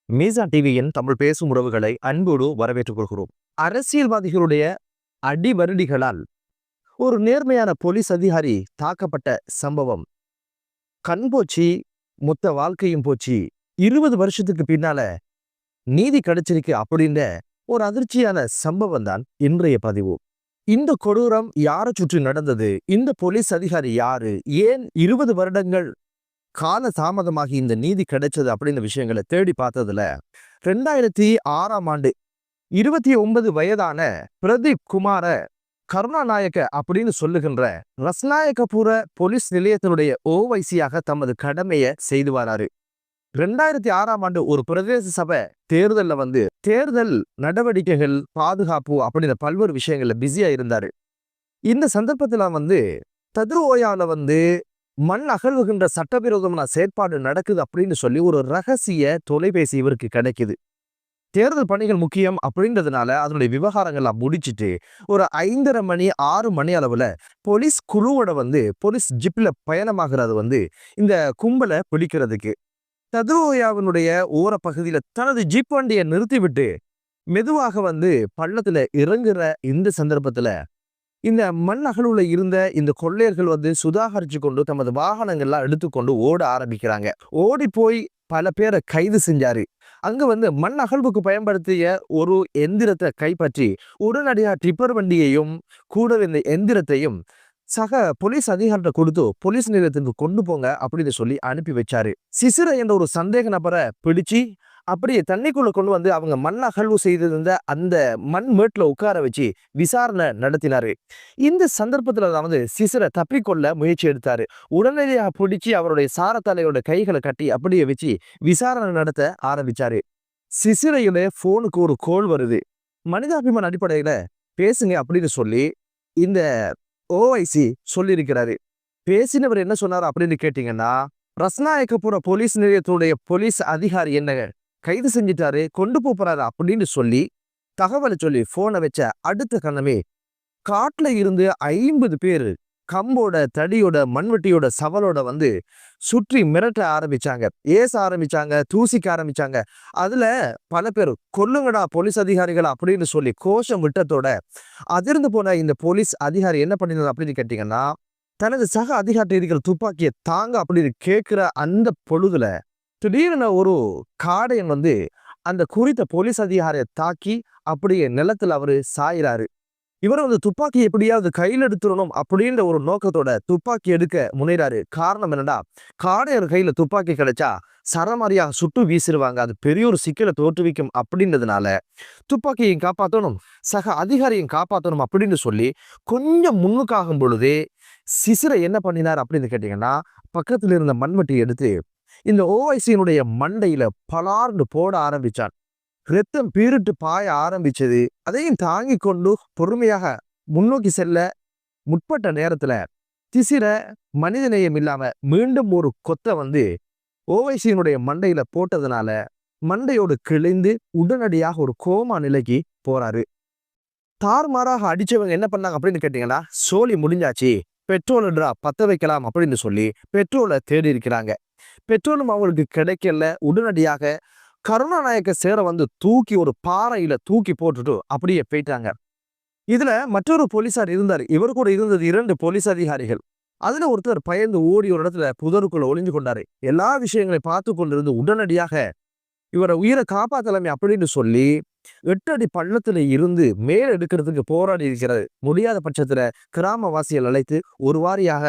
மீசா டிவியின் தமிழ் பேசும் உறவுகளை அன்போடு வரவேற்றுக் கொள்கிறோம். அரசியல்வாதிகளுடைய அடிவருடிகளால் ஒரு நேர்மையான போலீஸ் அதிகாரி தாக்கப்பட்ட சம்பவம் கண் போச்சு, மொத்த வாழ்க்கையும் போச்சு. 20 வருஷத்துக்கு பின்னால நீதி கிடைச்சிருக்கு அப்படின்ற ஒரு அதிர்ச்சியான சம்பவம் தான் இன்றைய பதிவு. இந்த கொடூரம் யாரை சுற்றி நடந்தது? இந்த போலீஸ் அதிகாரி யாரு? ஏன் 20 வருடங்கள் கால தாமதமாகி இந்த நீதி கிடைச்சது அப்படின்ற விஷயங்களை தேடி பார்த்ததுல 2006ஆம் ஆண்டு 29 வயதான பிரதீப் குமார கருணாநாயக்க அப்படின்னு சொல்லுகின்ற ரஸ்நாயக்கபுர போலீஸ் நிலையத்தினுடைய ஓவைசியாக தமது கடமையை செய்து வராரு. 2006ஆம் ஆண்டு ஒரு பிரதேச சபை தேர்தல்ல தேர்தல் நடவடிக்கைகள், பாதுகாப்பு அப்படின்ற பல்வேறு விஷயங்கள்ல பிஸியா இருந்தாரு. இந்த சந்தர்ப்பத்துல தத்ருவோயால மண் அகழ்வுகின்ற சட்டவிரோதமான செயற்பாடு நடக்குது அப்படின்னு சொல்லி ஒரு ரகசிய தொலைபேசி இவருக்கு கிடைக்குது. தேர்தல் பணிகள் முக்கியம் அப்படின்றதுனால அதனுடைய விவகாரங்கள்லாம் முடிச்சுட்டு ஒரு 5:30 மணி 6 மணி அளவுல போலீஸ் குழுவோட போலீஸ் ஜிப்ல பயணமாகிறது இந்த கும்பலை பிடிக்கிறதுக்கு. தத்ருவோயாவினுடைய ஓர பகுதியில தனது ஜிப் வண்டியை நிறுத்திவிட்டு மெதுவாக பள்ளத்துல இறங்குற இந்த சந்தர்ப்பத்துல இந்த மண் அகழ்வுல இருந்த இந்த கொள்ளையர்கள் சுதாகரிச்சு கொண்டு தமது வாகனங்கள்லாம் எடுத்துக்கொண்டு ஓட ஆரம்பிக்கிறாங்க. ஓடி போய் பல பேரை கைது செஞ்சாரு. அங்க மண் அகழ்வுக்கு பயன்படுத்திய ஒரு எந்திரத்தை கைப்பற்றி உடனடியாக டிப்பர் வண்டியையும் கூடவே இந்த எந்திரத்தையும் சக போலீஸ் அதிகாரிட்ட கொடுத்து போலீஸ் நிலையத்துக்கு கொண்டு போங்க அப்படின்னு சொல்லி அனுப்பி வச்சாரு. சிசிர என்ற ஒரு சந்தேக நபரை பிடிச்சு அப்படியே தண்ணிக்குள்ள கொண்டு அவங்க மண் அகழ்வு செய்திருந்த அந்த மண் மேட்ல உட்கார வச்சு விசாரணை நடத்தினாரு. இந்த சந்தர்ப்பத்துல சிசிரை தப்பிக்கொள்ள முயற்சி எடுத்தாரு. உடனடியாக பிடிச்சி அவருடைய சாரத்தலையோட கைகளை கட்டி அப்படியே வச்சு விசாரணை நடத்த ஆரம்பிச்சாரு. சிசிரையுடைய போனுக்கு ஒரு கோல் வருது. மனிதாபிமான அடிப்படையில பேசுங்க அப்படின்னு சொல்லி இந்த ஓஐசி சொல்லியிருக்கிறாரு. பேசினவர் என்ன சொன்னார் அப்படின்னு கேட்டீங்கன்னா, ரஸ்நாயக்கபுர போலீஸ் நிலையத்துடைய போலீஸ் அதிகாரி என்ன கைது செஞ்சிட்டாரு, கொண்டு போறாரு அப்படின்னு சொல்லி தகவலை சொல்லி போனை வச்ச அடுத்த கணமே காட்டுல இருந்து 50 பேர் கம்போட, தடியோட, மண்வெட்டியோட, சவலோட சுற்றி மிரட்ட ஆரம்பிச்சாங்க, ஏச ஆரம்பிச்சாங்க, தூசிக்க ஆரம்பிச்சாங்க. அதுல பல பேர் கொல்லுங்கடா போலீஸ் அதிகாரிகளா அப்படின்னு சொல்லி கோஷம் விட்டத்தோட அதிர்ந்து போன இந்த போலீஸ் அதிகாரி என்ன பண்ணினார் அப்படின்னு கேட்டீங்கன்னா, தனது சக அதிகாரிகள் துப்பாக்கியை தாங்க அப்படின்னு கேட்கிற அந்த பொழுதுல திடீர்னு ஒரு காடையன் அந்த குறித்த போலீஸ் அதிகாரியை தாக்கி அப்படியே நிலத்துல அவரு சாயிறாரு. இவர் துப்பாக்கி எப்படியாவது கையில் எடுத்துடணும் அப்படின்ற ஒரு நோக்கத்தோட துப்பாக்கி எடுக்க முனைறாரு. காரணம் என்னடா, காடையர் கையில துப்பாக்கி கிடைச்சா சரமாரியா சுட்டு வீசிடுவாங்க, அது பெரிய ஒரு சிக்கலை தோற்றுவிக்கும் அப்படின்றதுனால துப்பாக்கியை காப்பாற்றணும், சக அதிகாரியும் காப்பாற்றணும் அப்படின்னு சொல்லி கொஞ்சம் முன்னுக்காகும் பொழுதே சிசிரை என்ன பண்ணினார் அப்படின்னு கேட்டீங்கன்னா, பக்கத்துல இருந்த மண்வெட்டி எடுத்து இந்த ஓவைசியினுடைய மண்டையில பலார்னு போட ஆரம்பிச்சான். ரத்தம் பீரிட்டு பாய ஆரம்பிச்சது. அதையும் தாங்கி கொண்டு பொறுமையாக முன்னோக்கி செல்ல முற்பட்ட நேரத்துல திசிர மனிதநேயம் இல்லாம மீண்டும் ஒரு கொத்தை ஓவைசியினுடைய மண்டையில போட்டதுனால மண்டையோடு கிழிந்து உடனடியாக ஒரு கோமா நிலைக்கு போறாரு. தாறுமாறாக அடிச்சவங்க என்ன பண்ணாங்க அப்படின்னு கேட்டீங்கன்னா, சோழி முடிஞ்சாச்சு, பெட்ரோல்ன்றா பத்த வைக்கலாம் அப்படின்னு சொல்லி பெட்ரோலை தேடி இருக்கிறாங்க. பெட்ரோலும் அவங்களுக்கு கிடைக்கல. உடனடியாக கருணாநாயக்க சேர தூக்கி ஒரு பாறையில தூக்கி போட்டுட்டு அப்படியே போயிட்டாங்க. இதுல மற்றொரு போலீசார் இருந்தார். இவர் கூட இருந்தது 2 போலீஸ் அதிகாரிகள். அதுல ஒருத்தர் பயந்து ஓடி ஒரு இடத்துல புதருக்குள்ள ஒளிஞ்சு கொண்டாரு. எல்லா விஷயங்களையும் பார்த்து கொண்டிருந்து உடனடியாக இவரை உயிரை காப்பாத்தலாமே அப்படின்னு சொல்லி 8 அடி பள்ளத்துல இருந்து மேல் எடுக்கிறதுக்கு போராடி இருக்கிறது. முடியாத பட்சத்துல கிராமவாசிகள் அழைத்து ஒரு வாரியாக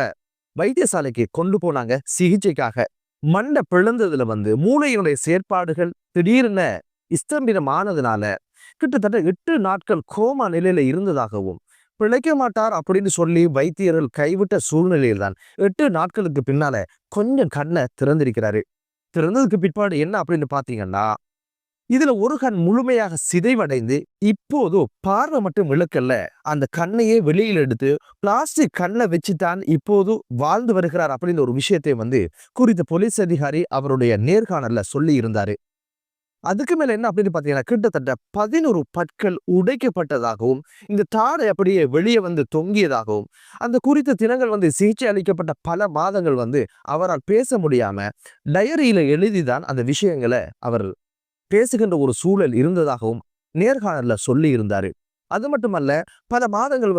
வைத்தியசாலைக்கு கொண்டு போனாங்க சிகிச்சைக்காக. மண்டை பிளந்ததுல மூளையினுடைய செயற்பாடுகள் திடீரென ஸ்தம்பிதமானதுனால கிட்டத்தட்ட 8 நாட்கள் கோமா நிலையில இருந்ததாகவும், பிழைக்க மாட்டார் அப்படின்னு சொல்லி வைத்தியர்கள் கைவிட்ட சூழ்நிலையில் தான் 8 நாட்களுக்கு பின்னால கொஞ்சம் கண்ணை திறந்திருக்கிறாரு. திறந்ததுக்கு பிற்பாடு என்ன அப்படின்னு பாத்தீங்கன்னா, இதுல ஒரு கண் முழுமையாக சிதைவடைந்து இப்போது பார்வை மட்டும் இழக்கல்ல, அந்த கண்ணையே வெளியில் எடுத்து பிளாஸ்டிக் கண்ணை வச்சுதான் இப்போது வாழ்ந்து வருகிறார் அப்படின்னு ஒரு விஷயத்தை குறித்த போலீஸ் அதிகாரி அவருடைய நேர்காணல்ல சொல்லி இருந்தாரு. அதுக்கு மேல என்ன அப்படின்னு பாத்தீங்கன்னா, கிட்டத்தட்ட 11 பற்கள் உடைக்கப்பட்டதாகவும், இந்த தாடை அப்படியே வெளியே தொங்கியதாகவும், அந்த குறித்த தினங்கள் சிகிச்சை அளிக்கப்பட்ட பல மாதங்கள் அவரால் பேச முடியாம டைரியில எழுதிதான் அந்த விஷயங்களை அவர் பேசுகின்ற ஒரு சூழல் இருந்ததாகவும் நேர்காணல்ல சொல்லி இருந்தாரு. அது மட்டுமல்ல, பல மாதங்கள்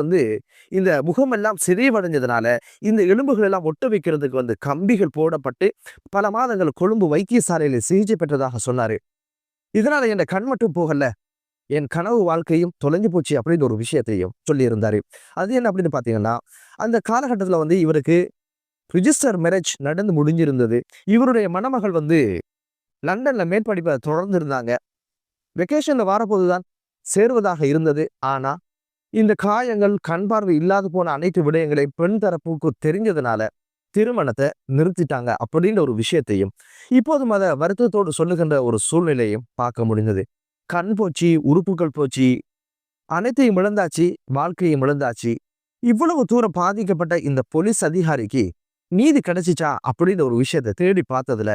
இந்த முகமெல்லாம் சிதைவடைஞ்சதுனால இந்த எலும்புகள் எல்லாம் ஒட்ட வைக்கிறதுக்கு கம்பிகள் போடப்பட்டு பல மாதங்கள் கொழும்பு வைத்தியசாலையில சிகிச்சை பெற்றதாக சொன்னாரு. இதனால என் கண் மட்டும் போகல, என் கனவு வாழ்க்கையும் தொலைஞ்சு போச்சு அப்படின்னு ஒரு விஷயத்தையும் சொல்லி இருந்தாரு. அது என்ன அப்படின்னு பாத்தீங்கன்னா, அந்த காலகட்டத்துல இவருக்கு ரிஜிஸ்டர் மேரேஜ் நடந்து முடிஞ்சிருந்தது. இவருடைய மணமகள் லண்டன்ல மேற்படிப்பை தொடர்ந்து இருந்தாங்க. வெக்கேஷன்ல வரப்போதுதான் சேருவதாக இருந்தது. ஆனா இந்த காயங்கள், கண் பார்வை இல்லாது போன அனைத்து விடயங்களை பெண் தரப்புக்கு தெரிஞ்சதுனால திருமணத்தை நிறுத்திட்டாங்க அப்படின்ற ஒரு விஷயத்தையும் இப்போதும் அதை வருத்தத்தோடு சொல்லுகின்ற ஒரு சூழ்நிலையும் பார்க்க முடிந்தது. கண் போச்சு, உறுப்புகள் போச்சு, அனைத்தையும் இழந்தாச்சு, வாழ்க்கையும் இழந்தாச்சு. இவ்வளவு தூரம் பாதிக்கப்பட்ட இந்த போலீஸ் அதிகாரிக்கு நீதி கிடைச்சிச்சா அப்படின்ற ஒரு விஷயத்தை தேடி பார்த்ததுல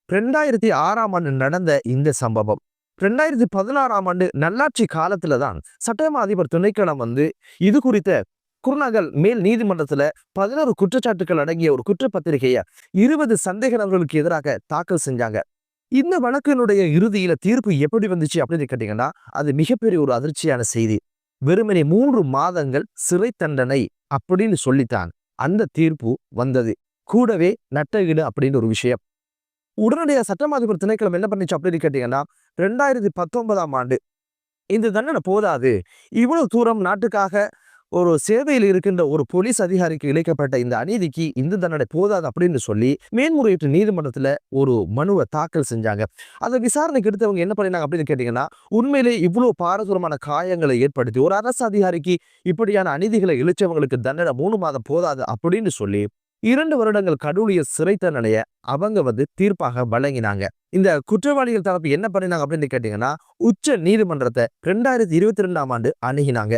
2006ஆம் ஆண்டு நடந்த இந்த சம்பவம் 2016ஆம் ஆண்டு நல்லாட்சி காலத்துல தான் சட்டமா அதிபர் திணைக்களம் இது குறித்த குருநகல் மேல் நீதிமன்றத்துல 11 குற்றச்சாட்டுகள் அடங்கிய ஒரு குற்றப்பத்திரிகையை 20 சந்தேக நபர்களுக்கு எதிராக தாக்கல் செஞ்சாங்க. இந்த வழக்கினுடைய இறுதியில தீர்ப்பு எப்படி வந்துச்சு அப்படின்னு கேட்டீங்கன்னா, அது மிகப்பெரிய ஒரு அதிர்ச்சியான செய்தி. வெறுமனே 3 மாதங்கள் சிறை தண்டனை அப்படின்னு சொல்லித்தான் அந்த தீர்ப்பு வந்தது. கூடவே நட்டஈடு அப்படின்னு ஒரு விஷயம். உடனடியாக சட்டமா அதிபர் திணைக்களம் என்ன பண்ணிச்சு அப்படின்னு கேட்டீங்கன்னா, 2019ஆம் ஆண்டு இந்த தண்டனை போதாது, இவ்வளவு தூரம் நாட்டுக்காக ஒரு சேவையில் இருக்கின்ற ஒரு போலீஸ் அதிகாரிக்கு இழைக்கப்பட்ட இந்த அநீதிக்கு இந்த தண்டனை போதாது அப்படின்னு சொல்லி மேன்முறையீட்டு நீதிமன்றத்துல ஒரு மனுவை தாக்கல் செஞ்சாங்க. அதை விசாரணைக்கு எடுத்தவங்க என்ன பண்ணினாங்க அப்படின்னு கேட்டீங்கன்னா, உண்மையிலே இவ்வளவு பாரதூரமான காயங்களை ஏற்படுத்தி ஒரு அரசு அதிகாரிக்கு இப்படியான அநீதிகளை இழைச்சவங்களுக்கு தண்டனை 3 மாதம் போதாது அப்படின்னு சொல்லி 2 வருடங்கள் கடூழிய சிறை தண்டனையை அவங்க தீர்ப்பாக வழங்கினாங்க. இந்த குற்றவாளிகள் தரப்பு என்ன பண்ணினாங்க அப்படின்னு கேட்டீங்கன்னா, உச்ச நீதிமன்றத்தை 2022ஆம் ஆண்டு அணுகினாங்க.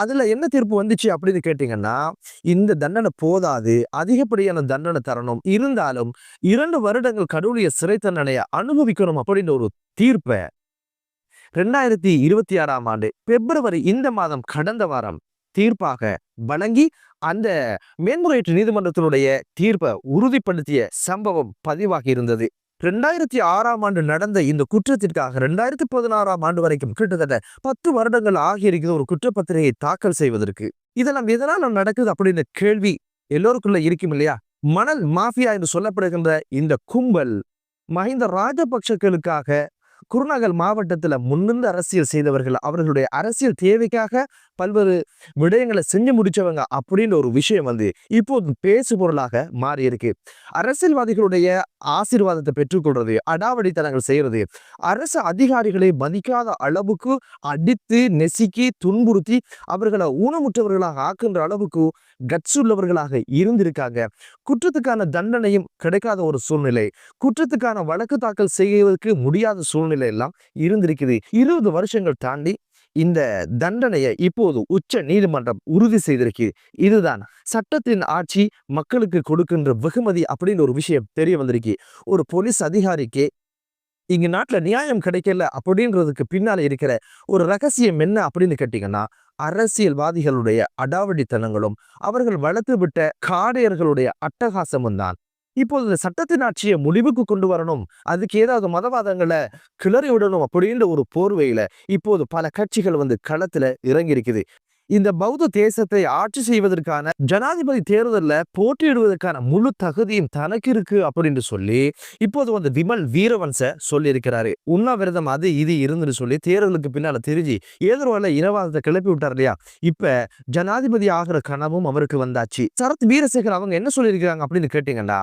அதுல என்ன தீர்ப்பு வந்துச்சு அப்படின்னு கேட்டீங்கன்னா, இந்த தண்டனை போதாது, அதிகப்படியான தண்டனை தரணும், இருந்தாலும் 2 வருடங்கள் கடூழிய சிறை தண்டனையை அனுபவிக்கணும் அப்படின்னு ஒரு தீர்ப்பை 2026ஆம் ஆண்டு பிப்ரவரி இந்த மாதம் கடந்த வாரம் தீர்ப்பாக வழங்கி அந்த மேன்முறையீட்டு நீதிமன்றத்தினுடைய தீர்ப்பை உறுதிப்படுத்திய சம்பவம் பதிவாகி இருந்தது. 2006ஆம் ஆண்டு நடந்த இந்த குற்றத்திற்காக 2016ஆம் ஆண்டு வரைக்கும் கிட்டத்தட்ட 10 வருடங்கள் ஆகியிருக்கிற ஒரு குற்றப்பத்திரிகை தாக்கல் செய்வதற்கு. இதெல்லாம் எதனால நடக்குது அப்படின்னு கேள்வி எல்லோருக்குள்ள இருக்கும் இல்லையா? மணல் மாஃபியா என்று சொல்லப்படுகின்ற இந்த கும்பல் மஹிந்த ராஜபக்ஷக்களுக்காக குருநகல் மாவட்டத்துல முன்னிருந்து அரசியல் செய்தவர்கள், அவர்களுடைய அரசியல் தேவைக்காக பல்வேறு விடயங்களை செஞ்சு முடிச்சவங்க அப்படின்னு ஒரு விஷயம் இப்போது பேசு பொருளாக மாறி இருக்கு. அரசியல்வாதிகளுடைய ஆசீர்வாதத்தை பெற்றுக்கொள்றது, அடாவடித்தனங்கள் செய்யறது, அரசு அதிகாரிகளை மதிக்காத அளவுக்கு அடித்து நெசுக்கி துன்புறுத்தி அவர்களை ஊனமுற்றவர்களாக ஆக்குன்ற அளவுக்கு கட்ஸ் உள்ளவர்களாக இருந்திருக்காங்க. குற்றத்துக்கான தண்டனையும் கிடைக்காத ஒரு சூழ்நிலை, குற்றத்துக்கான வழக்கு தாக்கல் செய்வதற்கு முடியாத சூழ்நிலை எல்லாம் இருந்திருக்குது. 20 வருஷங்கள் தாண்டி இந்த தண்டனையை இப்போது உச்ச நீதிமன்றம் உறுதி செய்திருக்கு. இதுதான் சட்டத்தின் ஆட்சி மக்களுக்கு கொடுக்கின்ற வெகுமதி அப்படின்னு ஒரு விஷயம் தெரிய வந்திருக்கு. ஒரு போலீஸ் அதிகாரிக்கு இங்க நாட்டுல நியாயம் கிடைக்கல அப்படின்றதுக்கு பின்னால இருக்கிற ஒரு ரகசியம் என்ன அப்படின்னு கேட்டீங்கன்னா, அரசியல்வாதிகளுடைய அடாவடித்தனங்களும் அவர்கள் வளர்த்து விட்ட காடையர்களுடைய அட்டகாசமும் தான். இப்போது இந்த சட்டத்தின் ஆட்சியை முடிவுக்கு கொண்டு வரணும், அதுக்கு ஏதாவது மதவாதங்களை கிளறி விடணும் அப்படின்ற ஒரு போர்வையில இப்போது பல கட்சிகள் களத்துல இறங்கி இருக்குது. இந்த பௌத்த தேசத்தை ஆட்சி செய்வதற்கான ஜனாதிபதி தேர்தலில் போட்டியிடுவதற்கான முழு தகுதியும் தனக்கு இருக்கு அப்படின்னு சொல்லி இப்போது விமல் வீரவன்ச சொல்லி இருக்கிறாரு. உண்ணாவிரதம் அது இது இருந்துன்னு சொல்லி தேர்தலுக்கு பின்னால தெரிஞ்சு ஏதோ இனவாதத்தை கிளப்பி விட்டார் இல்லையா? இப்ப ஜனாதிபதி ஆகிற கனவும் அவருக்கு வந்தாச்சு. சரத் வீரசேகர் அவங்க என்ன சொல்லியிருக்கிறாங்க அப்படின்னு கேட்டீங்கன்னா,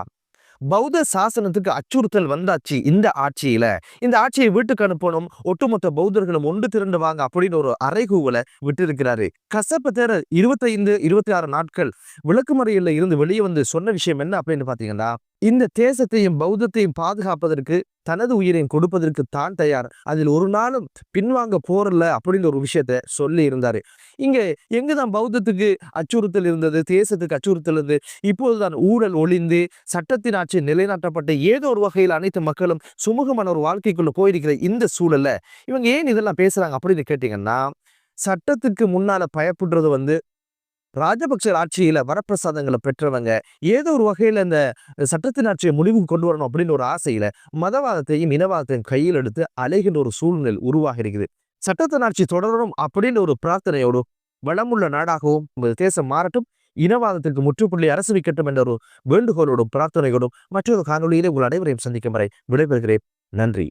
பௌத்த சாசனத்துக்கு அச்சுறுத்தல் வந்தாச்சு இந்த ஆட்சியில, இந்த ஆட்சியை வீட்டுக்கு அனுப்பணும், ஒட்டுமொத்த பௌத்தர்களும் ஒன்று திரண்டு வாங்க அப்படின்னு ஒரு அறைகூவலை விட்டு இருக்கிறாரு. கசப்ப தேர 25-26 நாட்கள் விளக்குமறையில இருந்து வெளியே சொன்ன விஷயம் என்ன அப்படின்னு பாத்தீங்கன்னா, இந்த தேசத்தையும் பௌத்தத்தையும் பாதுகாப்பதற்கு தனது உயிரையும் கொடுப்பதற்கு தான் தயார், அதில் ஒரு நாளும் பின்வாங்க போறல அப்படின்னு ஒரு விஷயத்த சொல்லி இருந்தாரு. இங்க எங்குதான் பௌத்தத்துக்கு அச்சுறுத்தல் இருந்தது, தேசத்துக்கு அச்சுறுத்தல் இருந்தது? இப்போதுதான் ஊழல் ஒளிந்து சட்டத்தின் ஆட்சி நிலைநாட்டப்பட்ட ஏதோ ஒரு வகையில் அனைத்து மக்களும் சுமூகமான ஒரு வாழ்க்கைக்குள்ள போயிருக்கிற இந்த சூழல்ல இவங்க ஏன் இதெல்லாம் பேசுறாங்க அப்படின்னு கேட்டீங்கன்னா, சட்டத்துக்கு முன்னால பயப்படுறது ராஜபக்ச ஆட்சியில வரப்பிரசாதங்களை பெற்றவங்க ஏதோ ஒரு வகையில இந்த சட்டத்தின் ஆட்சியை முடிவுக்கு கொண்டு வரணும் அப்படின்னு ஒரு ஆசையில மதவாதத்தையும் இனவாதத்தையும் கையில் எடுத்து அலைகின்ற ஒரு சூழ்நிலை உருவாகி இருக்குது. சட்டத்தின் ஆட்சி தொடரணும் அப்படின்னு ஒரு பிரார்த்தனையோடு வளமுள்ள நாடாகவும் தேசம் மாறட்டும், இனவாதத்திற்கு முற்றுப்புள்ளி அரசு வைக்கட்டும் என்ற ஒரு வேண்டுகோளோடும் பிரார்த்தனையோடும் மற்றொரு காணொலியிலே உங்கள் அனைவரையும் சந்திக்கும் வரை விடைபெறுகிறேன். நன்றி.